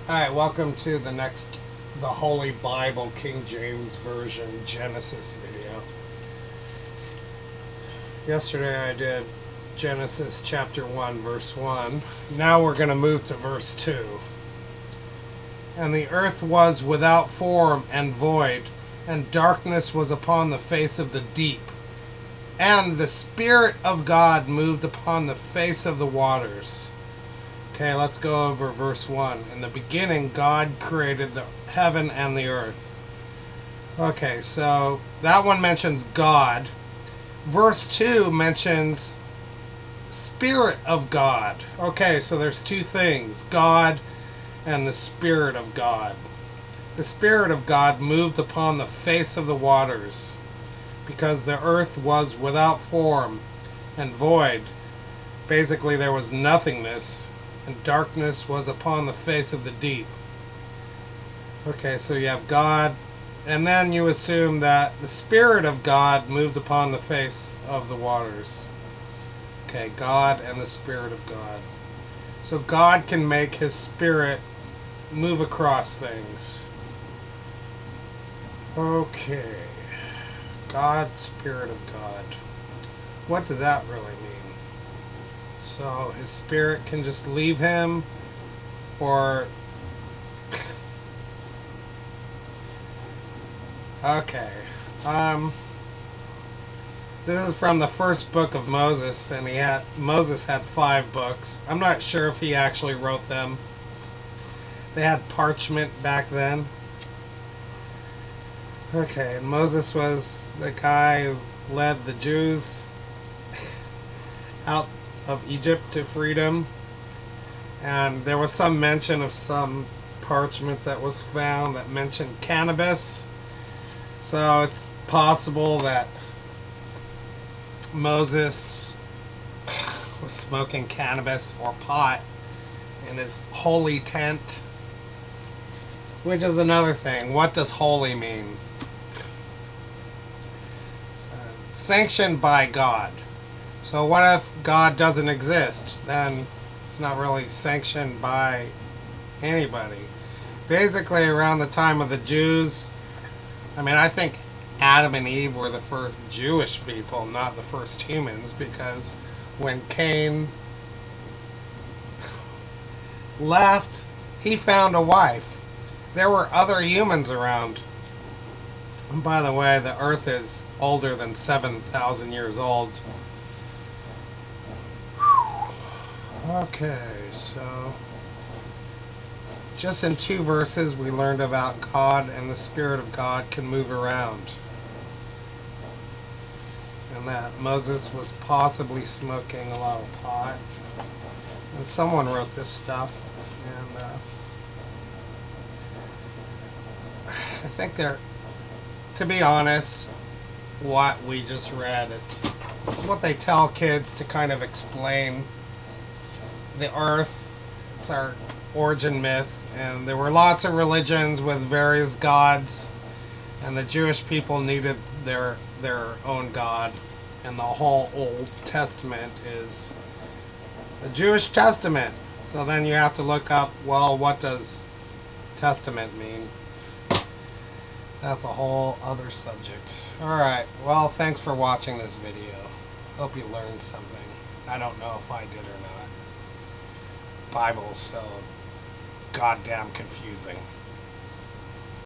Alright, welcome to the Holy Bible, King James Version, Genesis video. Yesterday I did Genesis chapter 1, verse 1. Now we're going to move to verse 2. And the earth was without form and void, and darkness was upon the face of the deep. And the Spirit of God moved upon the face of the waters. Okay, let's go over verse 1. In the beginning, God created the heaven and the earth. Okay, so that one mentions God. Verse 2 mentions Spirit of God. Okay, so there's two things, God and the Spirit of God. The Spirit of God moved upon the face of the waters, because the earth was without form and void. Basically, there was nothingness, and darkness was upon the face of the deep. Okay, so you have God, and then you assume that the Spirit of God moved upon the face of the waters. Okay, God and the Spirit of God. So God can make His Spirit move across things. Okay. God, Spirit of God. What does that really mean? So His Spirit can just leave Him, or... Okay. This is from the first book of Moses, and Moses had 5 books. I'm not sure if he actually wrote them. They had parchment back then. Okay, Moses was the guy who led the Jews out of Egypt to freedom. And there was some mention of some parchment that was found that mentioned cannabis. So it's possible that Moses was smoking cannabis or pot in his holy tent. Which is another thing. What does holy mean? Sanctioned by God. So what if God doesn't exist? Then it's not really sanctioned by anybody. Basically, around the time of the Jews, I think Adam and Eve were the first Jewish people, not the first humans, because when Cain left, he found a wife. There were other humans around. And by the way, the earth is older than 7,000 years old. Okay, so just in 2 verses we learned about God, and the Spirit of God can move around. And that Moses was possibly smoking a lot of pot. And someone wrote this stuff. And I think to be honest, what we just read, it's what they tell kids to kind of explain the earth. It's our origin myth. And there were lots of religions with various gods, and the Jewish people needed their own God. And the whole Old Testament is the Jewish Testament. So then you have to look up, well, what does testament mean? That's a whole other subject. Alright, well, thanks for watching this video. Hope you learned something. I don't know if I did or not. Bible's so goddamn confusing.